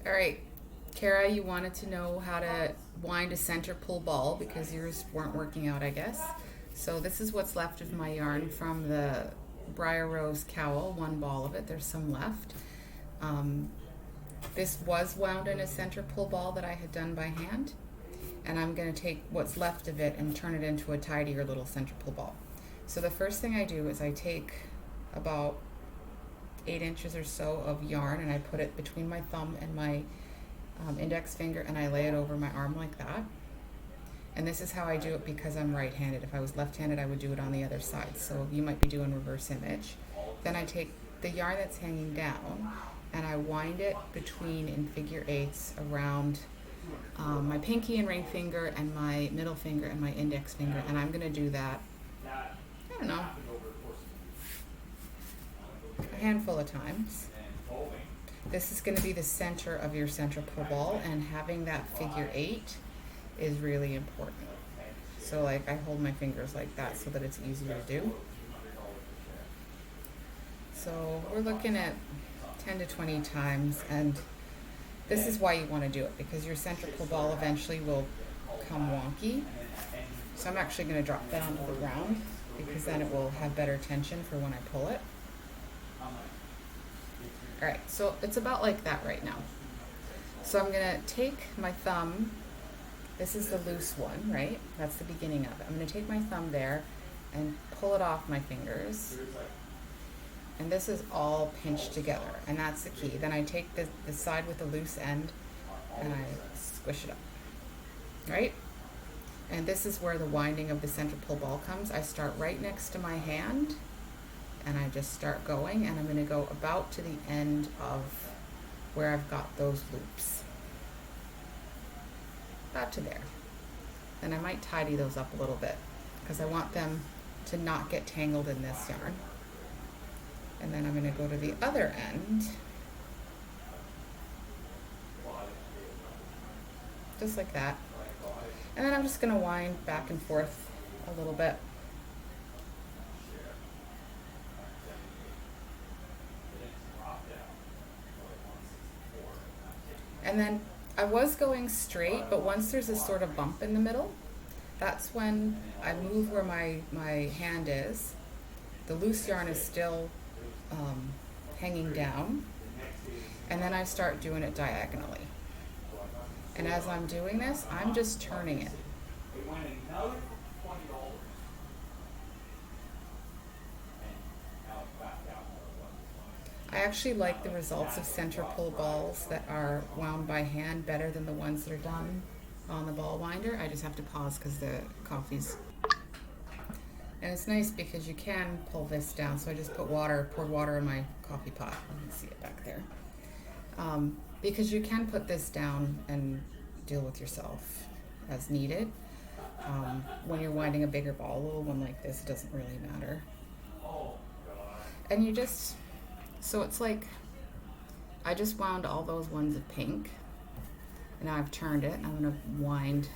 All right, Kara, you wanted to know how to wind a center pull ball because yours weren't working out, I guess. So this is what's left of my yarn from the Briar Rose cowl, one ball of it. There's some left. Um, this was wound in a center pull ball that I had done by hand, and I'm going to take what's left of it and turn it into a tidier little center pull ball. So the first thing I do is I take about 8 inches or so of yarn and I put it between my thumb and my index finger, and I lay it over my arm like that. And this is how I do it because I'm right-handed. If I was left-handed, I would do it on the other side. So you might be doing reverse image. Then I take the yarn that's hanging down and I wind it between in figure eights around my pinky and ring finger and my middle finger and my index finger. And I'm gonna do that, I don't know, a handful of times. This is going to be the center of your center pull ball, and having that figure eight is really important. So like I hold my fingers like that so that it's easier to do. So we're looking at 10 to 20 times, and this is why you want to do it, because your center pull ball eventually will come wonky. So I'm actually going to drop that onto the ground because then it will have better tension for when I pull it. All right, so it's about like that right now. So I'm gonna take my thumb, this is the loose one, right? That's the beginning of it. I'm gonna take my thumb there and pull it off my fingers. And this is all pinched together, and that's the key. Then I take the side with the loose end and I squish it up, right? And this is where the winding of the center pull ball comes. I start right next to my hand, and I just start going, and I'm going to go about to the end of where I've got those loops. About to there. Then I might tidy those up a little bit because I want them to not get tangled in this yarn. And then I'm going to go to the other end. Just like that. And then I'm just going to wind back and forth a little bit. And then I was going straight, but once there's a sort of bump in the middle, that's when I move where my hand is. The loose yarn is still hanging down, and then I start doing it diagonally. And as I'm doing this, I'm just turning it. I actually like the results of center pull balls that are wound by hand better than the ones that are done on the ball winder. I just have to pause because the coffee's... And it's nice because you can pull this down. So I just poured water in my coffee pot. You can see it back there. Because you can put this down and deal with yourself as needed. When you're winding a bigger ball, a little one like this, it doesn't really matter. And you just... So it's like, I just wound all those ones of pink, and now I've turned it, and I'm going to wind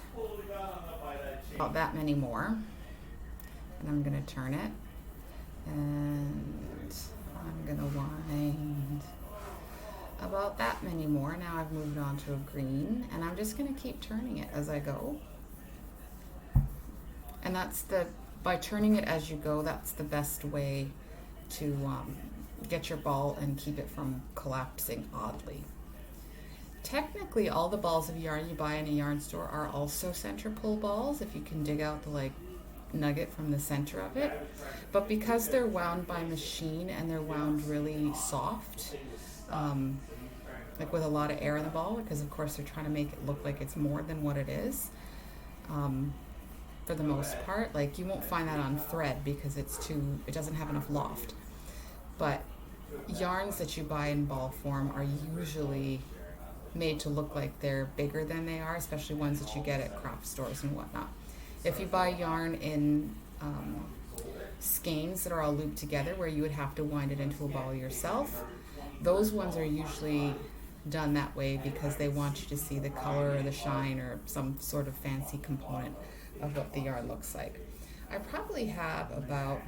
about that many more, and I'm going to turn it, and I'm going to wind about that many more. Now I've moved on to a green, and I'm just going to keep turning it as I go. And by turning it as you go, that's the best way to get your ball and keep it from collapsing oddly. Technically, all the balls of yarn you buy in a yarn store are also center pull balls, if you can dig out the nugget from the center of it. But because they're wound by machine and they're wound really soft, like with a lot of air in the ball, because of course they're trying to make it look like it's more than what it is. For the most part, like you won't find that on thread because it doesn't have enough loft. But yarns that you buy in ball form are usually made to look like they're bigger than they are, especially ones that you get at craft stores and whatnot. If you buy yarn in skeins that are all looped together where you would have to wind it into a ball yourself, those ones are usually done that way because they want you to see the color or the shine or some sort of fancy component of what the yarn looks like. I probably have about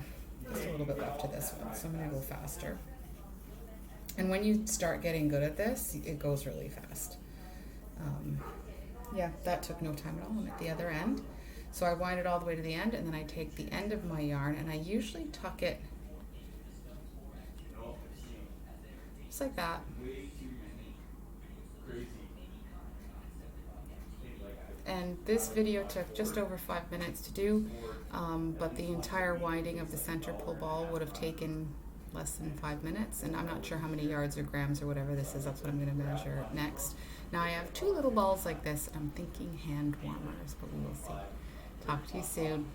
just a little bit left to this one, so I'm going to go faster. And when you start getting good at this, it goes really fast. Yeah, that took no time at all. I'm at the other end. So I wind it all the way to the end, and then I take the end of my yarn, and I usually tuck it just like that. And this video took just over 5 minutes to do, but the entire winding of the center pull ball would have taken less than 5 minutes, and I'm not sure how many yards or grams or whatever this is. That's what I'm going to measure next. Now I have 2 little balls like this, and I'm thinking hand warmers, but we will see. Talk to you soon.